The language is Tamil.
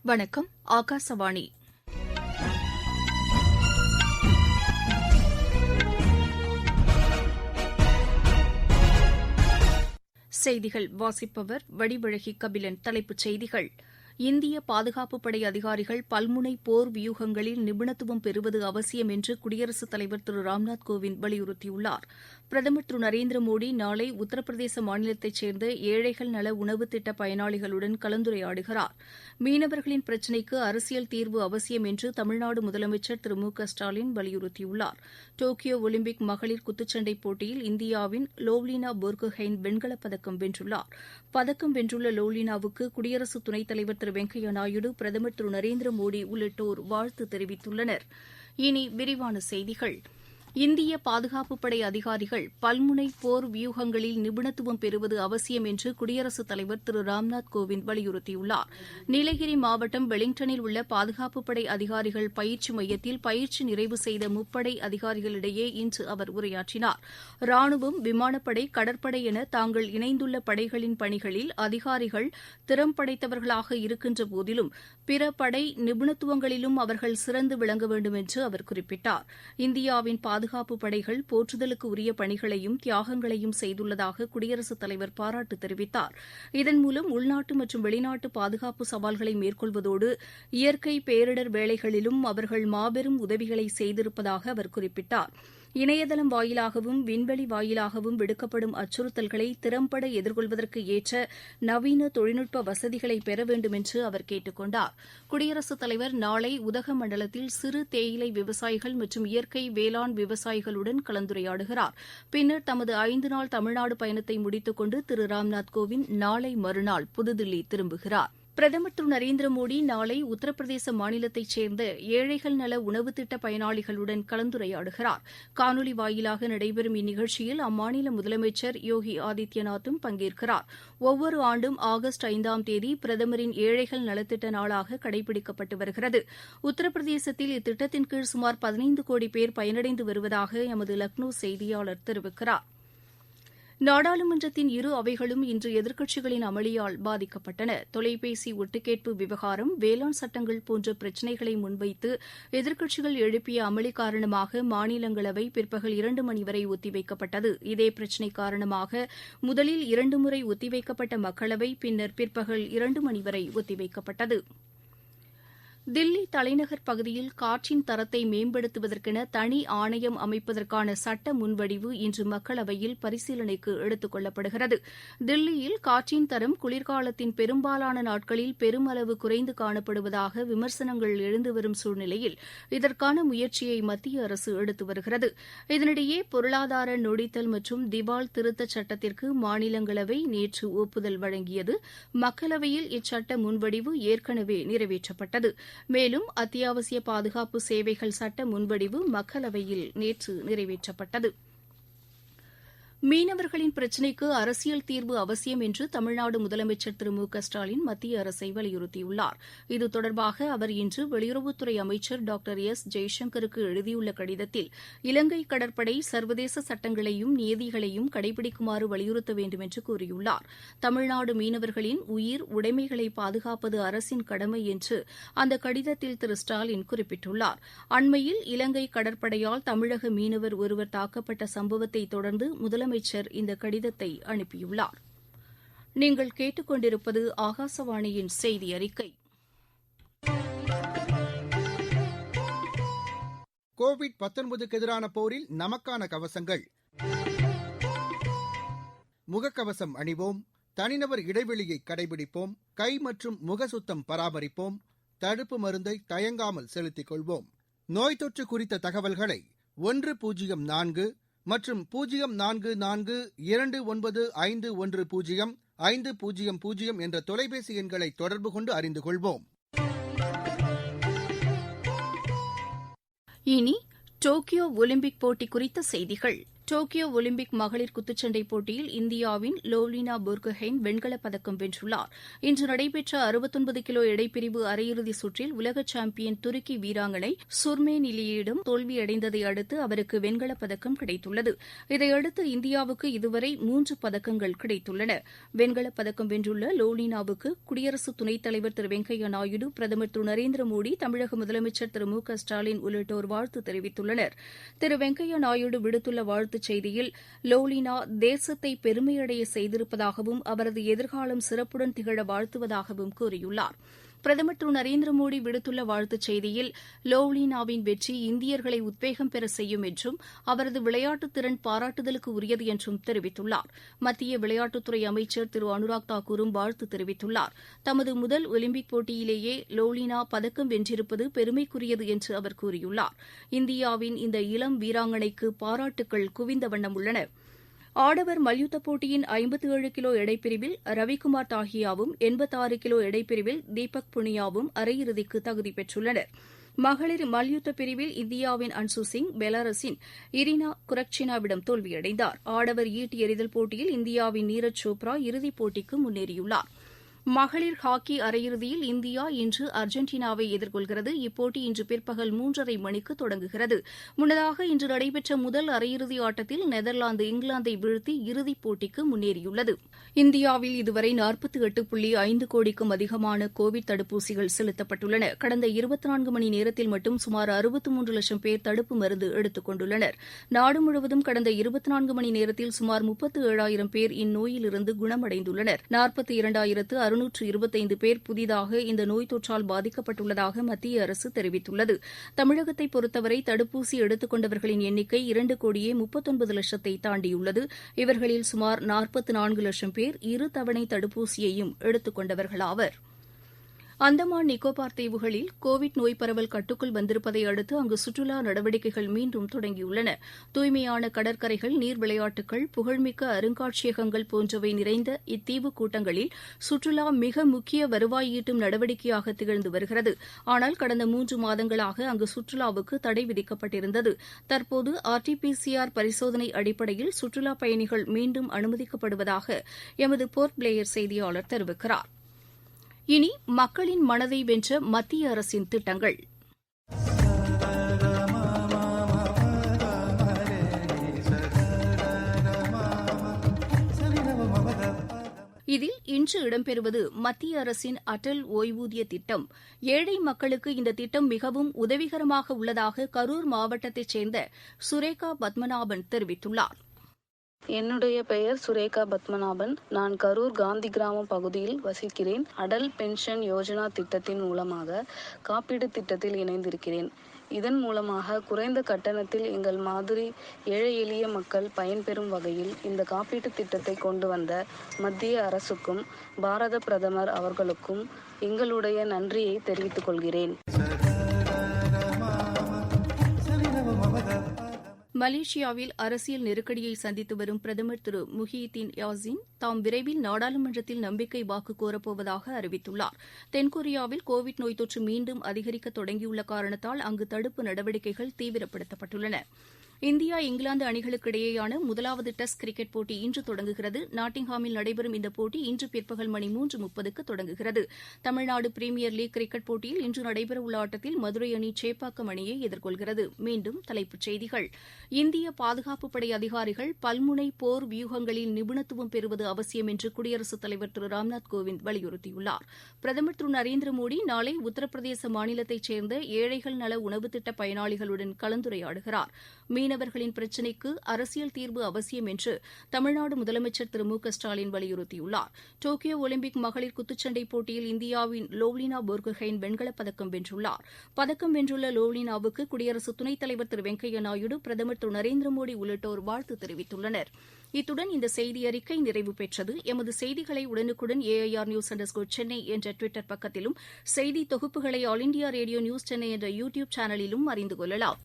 வணக்கம். ஆகாசவாணி. செய்திகள் வாசிப்பவர் வடிவழகி கபிலன். தலைப்புச் செய்திகள்: இந்திய பாதுகாப்புப் படை அதிகாரிகள் பல்முனை போர் வியூகங்களில் நிபுணத்துவம் பெறுவது அவசியம் என்று குடியரசுத் தலைவர் திரு ராம்நாத் கோவிந்த் வலியுறுத்தியுள்ளார். பிரதமர் திரு நரேந்திர மோடி நாளை உத்தரப்பிரதேச மாநிலத்தைச் சேர்ந்த ஏழைகள் நல உணவு திட்ட பயனாளிகளுடன் கலந்துரையாடுகிறார். மீனவர்களின் பிரச்சினைக்கு அரசியல் தீர்வு அவசியம் என்று தமிழ்நாடு முதலமைச்சர் திரு மு க ஸ்டாலின் வலியுறுத்தியுள்ளார். டோக்கியோ ஒலிம்பிக் மகளிர் குத்துச்சண்டை போட்டியில் இந்தியாவின் லோவ்லினா போர்கோஹெயின் வெண்கலப் பதக்கம் வென்றுள்ளார். பதக்கம் வென்றுள்ள லோவ்லினாவுக்கு குடியரசு துணைத் தலைவர் திரு வெங்கையா நாயுடு, பிரதமர் திரு நரேந்திர மோடி உள்ளிட்டோர் வாழ்த்து தெரிவித்துள்ளனர். இனி விரிவான செய்திகள். இந்திய பாதுகாப்புப் படை அதிகாரிகள் பல்முனை போர் வியூகங்களில் நிபுணத்துவம் பெறுவது அவசியம் என்று குடியரசுத் தலைவர் திரு ராம்நாத் கோவிந்த் வலியுறுத்தியுள்ளார். நீலகிரி மாவட்டம் வெலிங்டனில் உள்ள பாதுகாப்புப் படை அதிகாரிகள் பயிற்சி மையத்தில் பயிற்சி நிறைவு செய்த முப்படை அதிகாரிகளிடையே இன்று அவர் உரையாற்றினார். ராணுவம், விமானப்படை, கடற்படை என தாங்கள் இணைந்துள்ள படைகளின் பணிகளில் அதிகாரிகள் திறம் படைத்தவர்களாக இருக்கின்ற போதிலும் பிற படை நிபுணத்துவங்களிலும் அவர்கள் சிறந்து விளங்க வேண்டும் என்று அவர் குறிப்பிட்டார். இந்தியாவின் பாதுகாப்பு படைகள் போற்றுதலுக்கு உரிய பணிகளையும் தியாகங்களையும் செய்துள்ளதாக குடியரசுத் தலைவர் பாராட்டு தெரிவித்தார். இதன் மூலம் உள்நாட்டு மற்றும் வெளிநாட்டு பாதுகாப்பு சவால்களை மேற்கொள்வதோடு இயற்கை பேரிடர் வேளைகளிலும் அவர்கள் மாபெரும் உதவிகளை செய்திருப்பதாக அவர் குறிப்பிட்டார். இணையதளம் வாயிலாகவும் விண்வெளி வாயிலாகவும் விடுக்கப்படும் அச்சுறுத்தல்களை திறம்பட எதிர்கொள்வதற்கு ஏற்ற நவீன தொழில்நுட்ப வசதிகளை பெற வேண்டும் என்று அவர் கேட்டுக் கொண்டார். குடியரசுத் தலைவர் நாளை உதகமண்டலத்தில் சிறு தேயிலை விவசாயிகள் மற்றும் இயற்கை வேளாண் விவசாயிகளுடன் கலந்துரையாடுகிறார். பின்னர் தமது 5 நாள் தமிழ்நாடு பயணத்தை முடித்துக் கொண்டு திரு ராம்நாத் கோவிந்த் நாளை மறுநாள் புதுதில்லி திரும்புகிறார். பிரதமர் திரு நரேந்திர மோடி நாளை உத்தரப்பிரதேச மாநிலத்தைச் சேர்ந்த ஏழைகள் நல உணவு திட்ட பயனாளிகளுடன் கலந்துரையாடுகிறார். காணொலி வாயிலாக நடைபெறும் இந்நிகழ்ச்சியில் அம்மாநில முதலமைச்சர் யோகி ஆதித்யநாத்தும் பங்கேற்கிறார். ஒவ்வொரு ஆண்டும் ஆகஸ்ட் 5ஆம் தேதி பிரதமரின் ஏழைகள் நலத்திட்ட நாளாக கடைபிடிக்கப்பட்டு வருகிறது. உத்தரப்பிரதேசத்தில் இத்திட்டத்தின் கீழ் சுமார் 15 கோடி பேர் பயனடைந்து வருவதாக எமது லக்னோ செய்தியாளர் தெரிவிக்கிறார். நாடாளுமன்றத்தின் இரு அவைகளும் இன்று எதிர்க்கட்சிகளின் அமளியால் பாதிக்கப்பட்டன. தொலைபேசி ஒட்டுக்கேட்பு விவகாரம், வேளாண் சட்டங்கள் போன்ற பிரச்சினைகளை முன்வைத்து எதிர்க்கட்சிகள் எழுப்பிய அமளி காரணமாக மாநிலங்களவை பிற்பகல் 2 மணி வரை ஒத்திவைக்கப்பட்டது. இதே பிரச்சினை காரணமாக முதலில் 2 முறை ஒத்திவைக்கப்பட்ட மக்களவை பின்னர் பிற்பகல் 2 மணி வரை ஒத்திவைக்கப்பட்டது. தில்லி தலைநகர் பகுதியில் காற்றின் தரத்தை மேம்படுத்துவதற்கென தனி ஆணையம் அமைப்பதற்கான சட்ட முன்வடிவு இன்று மக்களவையில் பரிசீலனைக்கு எடுத்துக் கொள்ளப்படுகிறது. தில்லியில் காற்றின் தரம் குளிர்காலத்தின் பெரும்பாலான நாட்களில் பெருமளவு குறைந்து காணப்படுவதாக விமர்சனங்கள் எழுந்து வரும் சூழ்நிலையில் இதற்கான முயற்சியை மத்திய அரசு எடுத்து வருகிறது. இதனிடையே பொருளாதார நொடித்தல் மற்றும் திவால் திருத்தச் சட்டத்திற்கு மாநிலங்களவை நேற்று ஒப்புதல் வழங்கியது. மக்களவையில் இச்சட்ட முன்வடிவு ஏற்கனவே நிறைவேற்றப்பட்டது. மேலும் அத்தியாவசிய பாதுகாப்பு சேவைகள் சட்ட முன்வடிவு மக்களவையில் நேற்று நிறைவேற்றப்பட்டது. மீனவர்களின் பிரச்சினைக்கு அரசியல் தீர்வு அவசியம் என்று தமிழ்நாடு முதலமைச்சர் திரு மு க ஸ்டாலின் மத்திய அரசை வலியுறுத்தியுள்ளார். இது தொடர்பாக அவர் இன்று வெளியுறவுத்துறை அமைச்சர் டாக்டர் எஸ் ஜெய்சங்கருக்கு எழுதியுள்ள கடிதத்தில் இலங்கை கடற்படை சர்வதேச சட்டங்களையும் நியதிகளையும் கடைபிடிக்குமாறு வலியுறுத்த வேண்டும் என்று கூறியுள்ளார். தமிழ்நாடு மீனவர்களின் உயிர் உடைமைகளை பாதுகாப்பது அரசின் கடமை என்று அந்த கடிதத்தில் திரு ஸ்டாலின் குறிப்பிட்டுள்ளார். அண்மையில் இலங்கை கடற்படையால் தமிழக மீனவர் ஒருவர் தாக்கப்பட்ட சம்பவத்தை தொடர்ந்து முதலமைச்சர் இந்த கடிதத்தை அனுப்பியுள்ளார். நீங்கள் கேட்டுக்கொண்டிருப்பது ஆகாசவாணியின் செய்தி அறிக்கை. கோவிட்-19க்கு எதிரான போரில் நமக்கான கவசங்கள். முகக்கவசம் அணிவோம், தனிநபர் இடைவெளியை கடைபிடிப்போம், கை மற்றும் முகசுத்தம் பராமரிப்போம், தடுப்பு மருந்தை தயங்காமல் செலுத்திக் கொள்வோம். நோய் தொற்று குறித்த தகவல்களை 104 மற்றும் 044295100500 என்ற தொலைபேசி எண்களை தொடர்பு கொண்டு அறிந்து கொள்வோம். இனி டோக்கியோ ஒலிம்பிக் போட்டி குறித்த செய்திகள். டோக்கியோ ஒலிம்பிக் மகளிர் குத்துச்சண்டை போட்டியில் இந்தியாவின் லோவ்லினா போர்கோஹெயின் வெண்கலப் பதக்கம் வென்றுள்ளார். இன்று நடைபெற்ற 69 கிலோ எடைப்பிரிவு அரையிறுதிச் சுற்றில் உலக சாம்பியன் துருக்கி வீராங்கனை சுர்மேனிலியிடம் தோல்வியடைந்ததை அடுத்து அவருக்கு வெண்கலப் பதக்கம் கிடைத்துள்ளது. இதையடுத்து இந்தியாவுக்கு இதுவரை 3 பதக்கங்கள் கிடைத்துள்ளன. வெண்கலப் பதக்கம் வென்றுள்ள லோவ்லினாவுக்கு குடியரசு துணைத் தலைவர் திரு வெங்கையா நாயுடு, பிரதமர் திரு நரேந்திர மோடி, தமிழக முதலமைச்சர் திரு மு க ஸ்டாலின் உள்ளிட்டோர் வாழ்த்து தெரிவித்துள்ளனர். திரு வெங்கையா நாயுடு விடுத்துள்ள வாழ்த்துச் செய்தியில் லோவ்லினா தேசத்தை பெருமையடைய செய்திருப்பதாகவும் அவரது எதிர்காலம் சிறப்புடன் திகழ வாழ்த்துவதாகவும் கூறியுள்ளார். பிரதமர் திரு நரேந்திர மோடி விடுத்துள்ள வாழ்த்துச் செய்தியில் லோவ்லினாவின் வெற்றி இந்தியர்களை உத்வேகம் பெற செய்யும் என்றும் அவரது விளையாட்டுத் திறன் பாராட்டுதலுக்கு உரியது என்றும் தெரிவித்துள்ளார். மத்திய விளையாட்டுத்துறை அமைச்சர் திரு அனுராக் தாக்கூரும் வாழ்த்து தெரிவித்துள்ளார். தமது முதல் ஒலிம்பிக் போட்டியிலேயே லோவ்லினா பதக்கம் வென்றிருப்பது பெருமைக்குரியது என்று அவர் கூறியுள்ளார். இந்தியாவின் இந்த இளம் வீராங்கனைக்கு பாராட்டுக்கள் குவிந்த வண்ணம் உள்ளன. ஆடவர் மல்யுத்தப் போட்டியின் 57 கிலோ எடைப்பிரிவில் ரவிக்குமார் தாஹியாவும் 86 கிலோ எடைப்பிரிவில் தீபக் புனியாவும் அரையிறுதிக்கு தகுதி பெற்றுள்ளனர். மகளிர் மல்யுத்த பிரிவில் இந்தியாவின் அன்சு சிங் பெலாரஸின் இரினா குரக்சினாவிடம் தோல்வியடைந்தார். ஆடவர் ஈட்டி எறிதல் போட்டியில் இந்தியாவின் நீரஜ் சோப்ரா இறுதிப் போட்டிக்கு முன்னேறியுள்ளார். மகளிர் ஹாக்கி அரையிறுதியில் இந்தியா இன்று அர்ஜென்டினாவை எதிர்கொள்கிறது. இப்போட்டி இன்று பிற்பகல் 3:30 மணிக்கு தொடங்குகிறது. முன்னதாக இன்று நடைபெற்ற முதல் அரையிறுதி ஆட்டத்தில் நெதர்லாந்து இங்கிலாந்தை வீழ்த்தி இறுதிப் போட்டிக்கு முன்னேறியுள்ளது. இந்தியாவில் இதுவரை 48.5 கோடிக்கும் அதிகமான கோவிட் தடுப்பூசிகள் செலுத்தப்பட்டுள்ளன. கடந்த 24 மணி நேரத்தில் மட்டும் சுமார் 63 லட்சம் பேர் தடுப்பு மருந்து எடுத்துக் கொண்டுள்ளனர். நாடு முழுவதும் கடந்த 24 மணி நேரத்தில் சுமார் 37,000 பேர் இந்நோயிலிருந்து குணமடைந்துள்ளனர். 42,625 பேர் புதிதாக இந்த நோய் தொற்றால் பாதிக்கப்பட்டுள்ளதாக மத்திய அரசு தெரிவித்துள்ளது. தமிழகத்தை பொறுத்தவரை தடுப்பூசி எடுத்துக் கொண்டவர்களின் எண்ணிக்கை 2,39,00,000 தாண்டியுள்ளது. இவர்களில் சுமார் 44 லட்சம் பேர் இரு தவணை தடுப்பூசியையும் எடுத்துக் கொண்டவர்களாவர். அந்தமான் நிக்கோபார் தீவுகளில் கோவிட் நோய் பரவல் கட்டுக்குள் வந்திருப்பதை அடுத்து அங்கு சுற்றுலா நடவடிக்கைகள் மீண்டும் தொடங்கியுள்ளன. தூய்மையான கடற்கரைகள், நீர் விளையாட்டுகள், புகழ்மிக்க அருங்காட்சியகங்கள் போன்றவை நிறைந்த இத்தீவு கூட்டங்களில் சுற்றுலா மிக முக்கிய வருவாய் ஈட்டும் நடவடிக்கையாக திகழ்ந்து வருகிறது. ஆனால் கடந்த 3 மாதங்களாக அங்கு சுற்றுலாவுக்கு தடை விதிக்கப்பட்டிருந்தது. தற்போது RT-PCR பரிசோதனை அடிப்படையில் சுற்றுலாப் பயணிகள் மீண்டும் அனுமதிக்கப்படுவதாக எமது போர்ட் பிளேயர் செய்தியாளர் தெரிவிக்கிறார். இனி மக்களின் மனதை வென்ற மத்திய அரசின் திட்டங்கள். இதில் இன்று இடம்பெறுவது மத்திய அரசின் அடல் ஓய்வூதிய திட்டம். ஏழை மக்களுக்கு இந்த திட்டம் மிகவும் உதவிகரமாக உள்ளதாக கரூர் மாவட்டத்தைச் சேர்ந்த சுரேகா பத்மநாபன் தெரிவித்துள்ளார். என்னுடைய பெயர் சுரேகா பத்மநாபன். நான் கரூர் காந்தி கிராமம் பகுதியில் வசிக்கிறேன். அடல் பென்ஷன் யோஜனா திட்டத்தின் மூலமாக காப்பீடு திட்டத்தில் இணைந்திருக்கிறேன். இதன் மூலமாக குறைந்த கட்டணத்தில் எங்கள் மாதிரி ஏழை எளிய மக்கள் பயன்பெறும் வகையில் இந்த காப்பீட்டு திட்டத்தை கொண்டு வந்த மத்திய அரசுக்கும் பாரத பிரதமர் அவர்களுக்கும் எங்களுடைய நன்றியை தெரிவித்துக் கொள்கிறேன். மலேசியாவில் அரசியல் நெருக்கடியை சந்தித்து வரும் பிரதமர் திரு முஹியுத்தீன் யாசின் தாம் விரைவில் நாடாளுமன்றத்தில் நம்பிக்கை வாக்கு கோரப்போவதாக அறிவித்துள்ளார். தென்கொரியாவில் கோவிட் நோய் தொற்று மீண்டும் அதிகரிக்க தொடங்கியுள்ள காரணத்தால் அங்கு தடுப்பு நடவடிக்கைகள் தீவிரப்படுத்தப்பட்டுள்ளன. இந்தியா இங்கிலாந்து அணிகளுக்கு இடையேயான முதலாவது டெஸ்ட் கிரிக்கெட் போட்டி இன்று தொடங்குகிறது. நாட்டிங்ஹாமில் நடைபெறும் இந்த போட்டி இன்று பிற்பகல் மணி 3:30க்கு தொடங்குகிறது. தமிழ்நாடு பிரீமியர் லீக் கிரிக்கெட் போட்டியில் இன்று நடைபெறவுள்ள ஆட்டத்தில் மதுரை அணி சேப்பாக்கம் அணியை எதிர்கொள்கிறது. மீண்டும் தலைப்புச் செய்திகள். இந்திய பாதுகாப்புப் படை அதிகாரிகள் பல்முனை போர் வியூகங்களில் நிபுணத்துவம் பெறுவது அவசியம் என்று குடியரசுத் தலைவர் திரு ராம்நாத் கோவிந்த் வலியுறுத்தியுள்ளார். பிரதமர் திரு நரேந்திர மோடி நாளை உத்தரப்பிரதேச மாநிலத்தைச் சேர்ந்த ஏழைகள் நல உணவு திட்ட பயனாளிகளுடன் கலந்துரையாடுகிறார். மீனவர்களின் பிரச்சினைக்கு அரசியல் தீர்வு அவசியம் என்று தமிழ்நாடு முதலமைச்சர் திரு மு க ஸ்டாலின் வலியுறுத்தியுள்ளார். டோக்கியோ ஒலிம்பிக் மகளிர் குத்துச்சண்டை போட்டியில் இந்தியாவின் லோவ்லினா போர்கோஹெயின் வெண்கலப் பதக்கம் வென்றுள்ளார். பதக்கம் வென்றுள்ள லோவ்லினாவுக்கு குடியரசு துணைத் தலைவர் திரு வெங்கையா நாயுடு, பிரதமர் திரு நரேந்திர மோடி உள்ளிட்டோர் வாழ்த்து தெரிவித்துள்ளனர். இத்துடன் இந்த செய்தியறிக்கை நிறைவு பெற்றது. எமது செய்திகளை உடனுக்குடன் AIR_News_Chennai என்ற டுவிட்டர் பக்கத்திலும், செய்தி தொகுப்புகளை all India radio news Chennai என்ற யூடியூப் சேனலிலும் அறிந்து கொள்ளலாம்.